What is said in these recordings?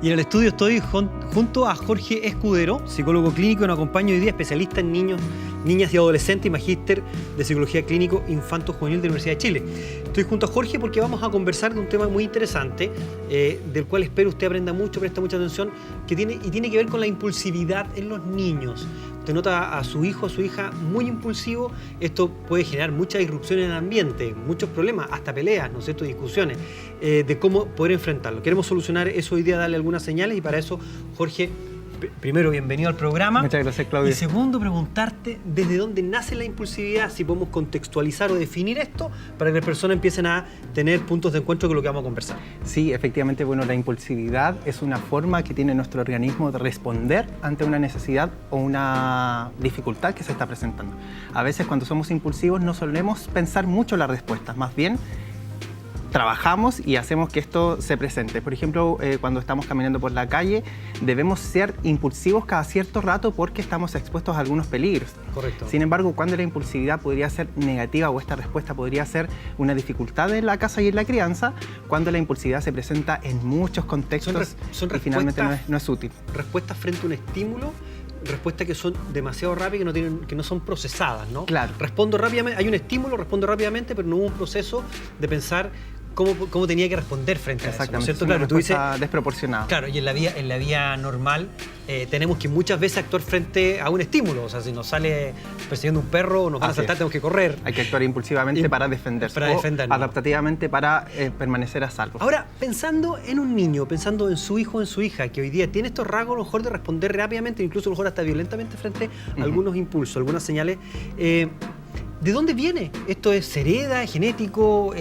Y en el estudio estoy junto a Jorge Escudero, psicólogo clínico, y nos acompaña hoy día, especialista en niños, niñas y adolescentes y magíster de psicología clínico infanto-juvenil de la Universidad de Chile. Estoy junto a Jorge porque vamos a conversar de un tema muy interesante, del cual espero usted aprenda mucho, presta mucha atención, que tiene que ver con la impulsividad en los niños. Usted nota a su hijo, a su hija muy impulsivo. Esto puede generar mucha disrupción en el ambiente, muchos problemas, hasta peleas, ¿no es cierto?, discusiones, de cómo poder enfrentarlo. Queremos solucionar eso hoy día, darle algunas señales, y para eso, Jorge, primero, bienvenido al programa. Muchas gracias, Claudio. Y segundo, preguntarte desde dónde nace la impulsividad, si podemos contextualizar o definir esto para que las personas empiecen a tener puntos de encuentro con lo que vamos a conversar. Sí, efectivamente, bueno, la impulsividad es una forma que tiene nuestro organismo de responder ante una necesidad o una dificultad que se está presentando. A veces cuando somos impulsivos no solemos pensar mucho las respuestas, más bien trabajamos y hacemos que esto se presente. Por ejemplo, cuando estamos caminando por la calle, debemos ser impulsivos cada cierto rato porque estamos expuestos a algunos peligros. Correcto. Sin embargo, cuando la impulsividad podría ser negativa o esta respuesta podría ser una dificultad en la casa y en la crianza, cuando la impulsividad se presenta en muchos contextos y finalmente no es útil. Respuestas frente a un estímulo, respuestas que son demasiado rápidas, que no son procesadas, ¿no? Claro. Respondo rápidamente, hay un estímulo, respondo rápidamente, pero no hubo un proceso de pensar cómo tenía que responder frente a eso, ¿no es cierto? Claro, tú dices desproporcionada. Claro, y en la vía normal tenemos que muchas veces actuar frente a un estímulo. O sea, si nos sale persiguiendo un perro o nos van a saltar, tenemos que correr. Hay que actuar impulsivamente para defenderse. Para defendernos. O adaptativamente para permanecer a salvo. Ahora, pensando en un niño, pensando en su hijo o en su hija, que hoy día tiene estos rasgos a lo mejor de responder rápidamente, incluso a lo mejor hasta violentamente frente a algunos impulsos, algunas señales. ¿De dónde viene? ¿Esto se hereda, es genético,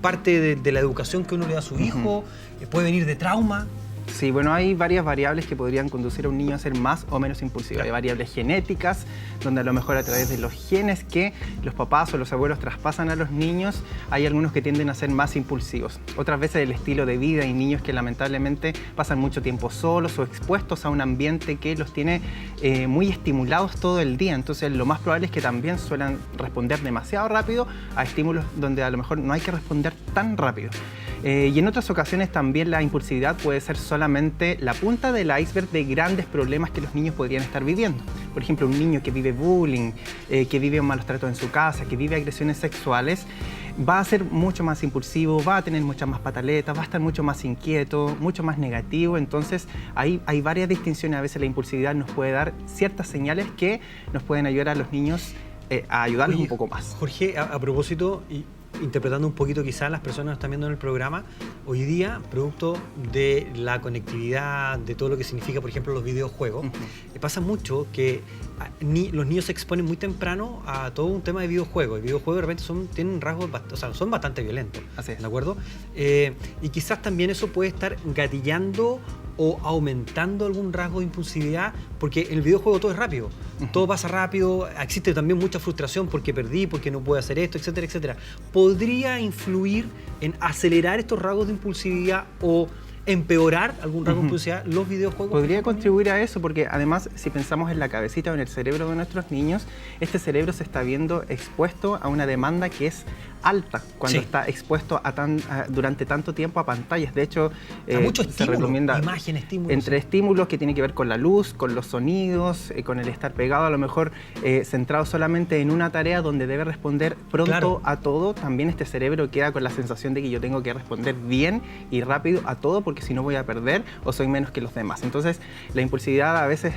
parte de la educación que uno le da a su hijo? ¿Puede venir de trauma? Sí, bueno, hay varias variables que podrían conducir a un niño a ser más o menos impulsivo. Claro. Hay variables genéticas, donde a lo mejor a través de los genes que los papás o los abuelos traspasan a los niños, hay algunos que tienden a ser más impulsivos. Otras veces el estilo de vida, hay niños que lamentablemente pasan mucho tiempo solos o expuestos a un ambiente que los tiene muy estimulados todo el día. Entonces lo más probable es que también suelan responder demasiado rápido a estímulos donde a lo mejor no hay que responder tan rápido. Y en otras ocasiones también la impulsividad puede ser solamente la punta del iceberg de grandes problemas que los niños podrían estar viviendo. Por ejemplo, un niño que vive bullying, que vive un malos tratos en su casa, que vive agresiones sexuales, va a ser mucho más impulsivo, va a tener muchas más pataletas, va a estar mucho más inquieto, mucho más negativo. Entonces hay varias distinciones. A veces la impulsividad nos puede dar ciertas señales que nos pueden ayudar a los niños a ayudarlos un poco más. Jorge, a propósito, interpretando un poquito quizás las personas que están viendo en el programa, hoy día, producto de la conectividad, de todo lo que significa, por ejemplo, los videojuegos, pasa mucho que los niños se exponen muy temprano a todo un tema de videojuegos. Y videojuegos de repente tienen rasgos, o sea, son bastante violentos. Así es. ¿De acuerdo? Y quizás también eso puede estar gatillando o aumentando algún rasgo de impulsividad, porque en el videojuego todo es rápido, todo pasa rápido, existe también mucha frustración porque perdí, porque no puedo hacer esto, etcétera, etcétera. ¿Podría influir en acelerar estos rasgos de impulsividad o empeorar algún rasgo de impulsividad los videojuegos? Podría contribuir a eso, porque además, si pensamos en la cabecita o en el cerebro de nuestros niños, este cerebro se está viendo expuesto a una demanda que es alta cuando está expuesto durante tanto tiempo a pantallas. De hecho, se recomienda imagen, estímulos, entre estímulos que tienen que ver con la luz, con los sonidos, con el estar pegado, a lo mejor centrado solamente en una tarea donde debe responder pronto a todo. También este cerebro queda con la sensación de que yo tengo que responder bien y rápido a todo, porque si no voy a perder o soy menos que los demás. Entonces, la impulsividad a veces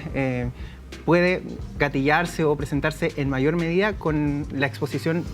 puede gatillarse o presentarse en mayor medida con la exposición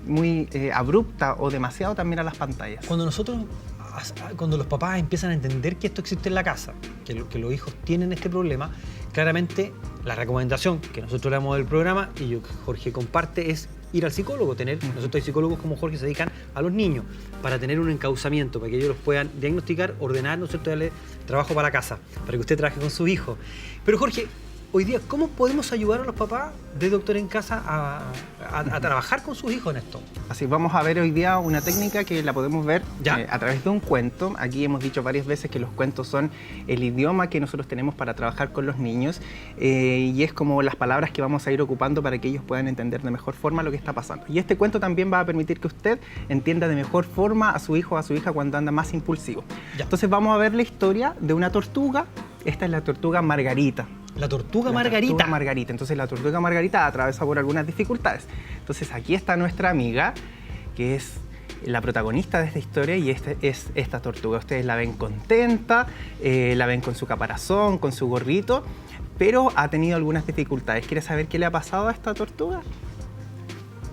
muy abrupta o demasiado también a las pantallas. Cuando los papás empiezan a entender que esto existe en la casa, que los hijos tienen este problema, claramente la recomendación que nosotros le damos del programa, y yo, Jorge, comparte, es ir al psicólogo. Nosotros hay psicólogos como Jorge que se dedican a los niños para tener un encauzamiento, para que ellos los puedan diagnosticar, ordenar, ¿no es cierto?, darle trabajo para la casa, para que usted trabaje con su hijo. Pero Jorge, hoy día, ¿cómo podemos ayudar a los papás de Doctor en Casa a trabajar con sus hijos en esto? Así, vamos a ver hoy día una técnica que la podemos ver Ya. a través de un cuento. Aquí hemos dicho varias veces que los cuentos son el idioma que nosotros tenemos para trabajar con los niños y es como las palabras que vamos a ir ocupando para que ellos puedan entender de mejor forma lo que está pasando. Y este cuento también va a permitir que usted entienda de mejor forma a su hijo o a su hija cuando anda más impulsivo. Ya. Entonces vamos a ver la historia de una tortuga. Esta es la tortuga Margarita. La tortuga Margarita. La tortuga Margarita. Entonces la tortuga Margarita atraviesa por algunas dificultades. Entonces aquí está nuestra amiga, que es la protagonista de esta historia, y es esta tortuga. Ustedes la ven contenta, la ven con su caparazón, con su gorrito, pero ha tenido algunas dificultades. ¿Quieres saber qué le ha pasado a esta tortuga?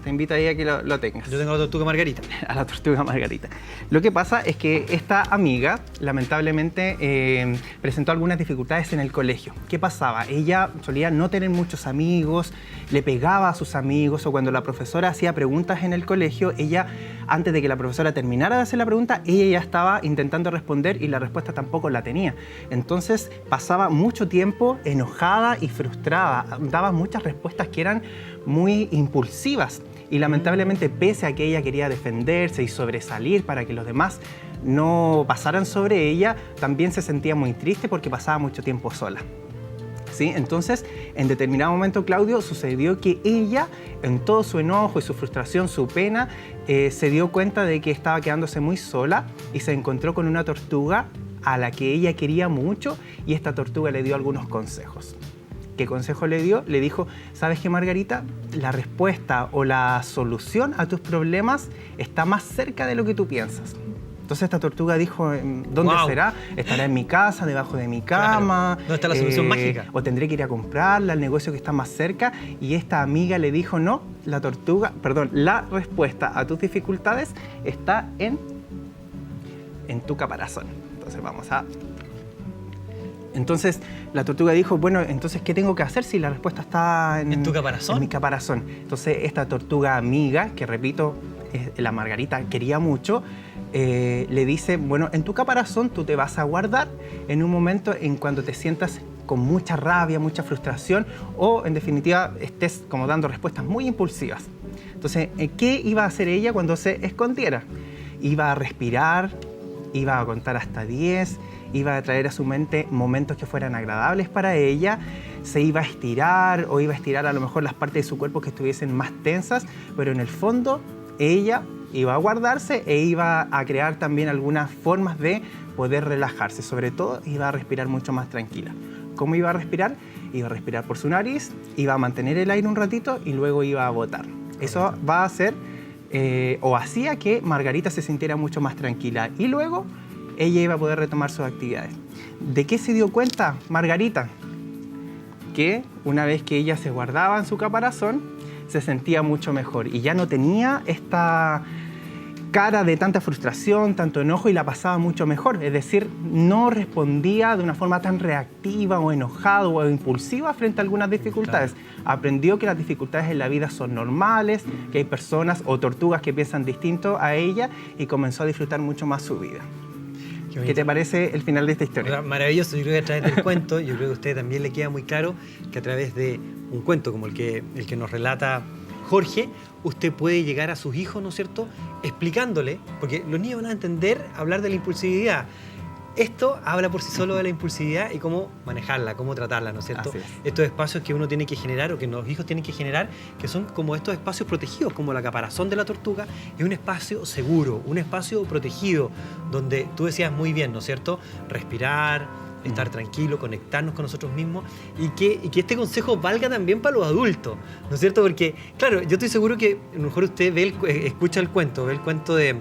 Te invito ahí a que lo tengas. Yo tengo la tortuga Margarita. A la tortuga Margarita. Lo que pasa es que esta amiga, lamentablemente, presentó algunas dificultades en el colegio. ¿Qué pasaba? Ella solía no tener muchos amigos, le pegaba a sus amigos, o cuando la profesora hacía preguntas en el colegio, ella, antes de que la profesora terminara de hacer la pregunta, ella ya estaba intentando responder y la respuesta tampoco la tenía. Entonces pasaba mucho tiempo enojada y frustrada, daba muchas respuestas que eran muy impulsivas. Y lamentablemente, pese a que ella quería defenderse y sobresalir para que los demás no pasaran sobre ella, también se sentía muy triste porque pasaba mucho tiempo sola. ¿Sí? Entonces, en determinado momento, Claudio, sucedió que ella, en todo su enojo y su frustración, su pena, se dio cuenta de que estaba quedándose muy sola y se encontró con una tortuga a la que ella quería mucho, y esta tortuga le dio algunos consejos. ¿Qué consejo le dio? Le dijo: ¿sabes qué, Margarita? La respuesta o la solución a tus problemas está más cerca de lo que tú piensas. Entonces esta tortuga dijo: ¿dónde será? ¿Estará en mi casa, debajo de mi cama? Claro. ¿Dónde está la solución mágica? ¿O tendré que ir a comprarla al negocio que está más cerca? Y esta amiga le dijo: no, la respuesta a tus dificultades está en tu caparazón. Entonces la tortuga dijo: bueno, entonces, ¿qué tengo que hacer si la respuesta está en tu caparazón? En mi caparazón. Entonces esta tortuga amiga, que repito, la Margarita quería mucho, le dice: bueno, en tu caparazón tú te vas a guardar en un momento en cuando te sientas con mucha rabia, mucha frustración, o en definitiva estés como dando respuestas muy impulsivas. Entonces, ¿qué iba a hacer ella cuando se escondiera? Iba a respirar, iba a contar hasta 10, iba a traer a su mente momentos que fueran agradables para ella, se iba a estirar, o iba a estirar a lo mejor las partes de su cuerpo que estuviesen más tensas, pero en el fondo ella iba a guardarse e iba a crear también algunas formas de poder relajarse. Sobre todo, iba a respirar mucho más tranquila. ¿Cómo iba a respirar? Iba a respirar por su nariz, iba a mantener el aire un ratito y luego iba a botar. Eso va a hacer o hacía que Margarita se sintiera mucho más tranquila, y luego ella iba a poder retomar sus actividades. ¿De qué se dio cuenta Margarita? Que una vez que ella se guardaba en su caparazón, se sentía mucho mejor y ya no tenía esta cara de tanta frustración, tanto enojo, y la pasaba mucho mejor. Es decir, no respondía de una forma tan reactiva o enojada o impulsiva frente a algunas dificultades. Claro. Aprendió que las dificultades en la vida son normales, que hay personas o tortugas que piensan distinto a ella, y comenzó a disfrutar mucho más su vida. ¿Qué te parece el final de esta historia? Maravilloso. Yo creo que a través del cuento, yo creo que a usted también le queda muy claro que a través de un cuento como el que nos relata Jorge, usted puede llegar a sus hijos, ¿no es cierto?, explicándole, porque los niños van a entender hablar de la impulsividad. Esto habla por sí solo de la impulsividad y cómo manejarla, cómo tratarla, ¿no es cierto? Estos espacios que uno tiene que generar, o que los hijos tienen que generar, que son como estos espacios protegidos, como la caparazón de la tortuga, es un espacio seguro, un espacio protegido, donde tú decías muy bien, ¿no es cierto?, respirar, estar tranquilo, conectarnos con nosotros mismos, y que este consejo valga también para los adultos, ¿no es cierto? Porque, claro, yo estoy seguro que a lo mejor usted escucha el cuento, ve el cuento de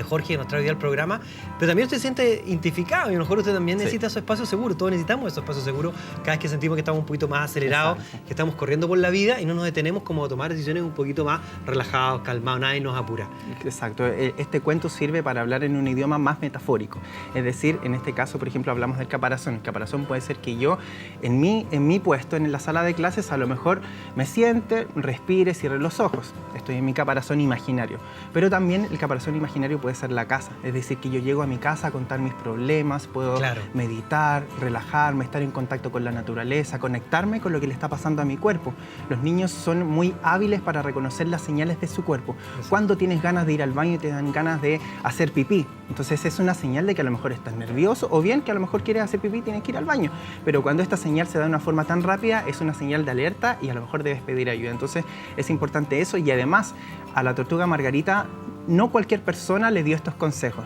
Jorge, que nos trae hoy al programa, pero también usted se siente identificado, y a lo mejor usted también necesita su espacio seguro. Todos necesitamos esos espacios seguros cada vez que sentimos que estamos un poquito más acelerados, que estamos corriendo por la vida y no nos detenemos como a tomar decisiones un poquito más relajados, calmados, nadie nos apura. Exacto. Este cuento sirve para hablar en un idioma más metafórico. Es decir, en este caso, por ejemplo, hablamos del caparazón. El caparazón puede ser que yo, en mi puesto, en la sala de clases, a lo mejor me siente, respire, cierre los ojos. Estoy en mi caparazón imaginario. Pero también el caparazón imaginario puede ser la casa. Es decir, que yo llego a mi casa a contar mis problemas, puedo meditar, relajarme, estar en contacto con la naturaleza, conectarme con lo que le está pasando a mi cuerpo. Los niños son muy hábiles para reconocer las señales de su cuerpo. Cuando tienes ganas de ir al baño y te dan ganas de hacer pipí, entonces es una señal de que a lo mejor estás nervioso, o bien que a lo mejor quieres hacer pipí y tienes que ir al baño. Pero cuando esta señal se da de una forma tan rápida, es una señal de alerta y a lo mejor debes pedir ayuda. Entonces es importante eso, y además a la tortuga Margarita no cualquier persona le dio estos consejos.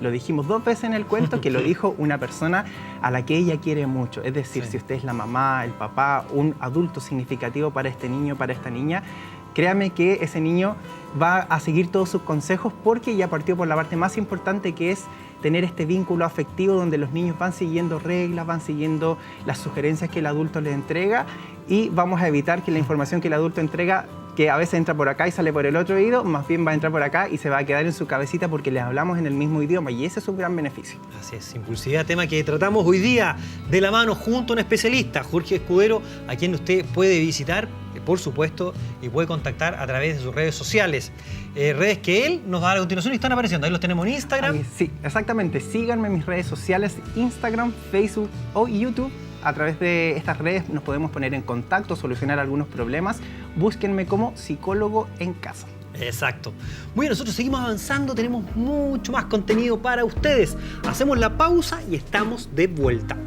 Lo dijimos 2 veces en el cuento, que lo dijo una persona a la que ella quiere mucho. Es decir, si usted es la mamá, el papá, un adulto significativo para este niño, para esta niña, créame que ese niño va a seguir todos sus consejos, porque ya partió por la parte más importante, que es tener este vínculo afectivo donde los niños van siguiendo reglas, van siguiendo las sugerencias que el adulto les entrega, y vamos a evitar que la información que el adulto entrega, que a veces entra por acá y sale por el otro oído, más bien va a entrar por acá y se va a quedar en su cabecita porque les hablamos en el mismo idioma, y ese es un gran beneficio. Así es, impulsividad, tema que tratamos hoy día de la mano junto a un especialista, Jorge Escudero, a quien usted puede visitar, por supuesto, y puede contactar a través de sus redes sociales. Redes que él nos va a dar a continuación y están apareciendo. Ahí los tenemos en Instagram. Sí, exactamente. Síganme en mis redes sociales, Instagram, Facebook o YouTube. A través de estas redes nos podemos poner en contacto, solucionar algunos problemas. Búsquenme como psicólogo en casa. Exacto. Muy bien, nosotros seguimos avanzando, tenemos mucho más contenido para ustedes. Hacemos la pausa y estamos de vuelta.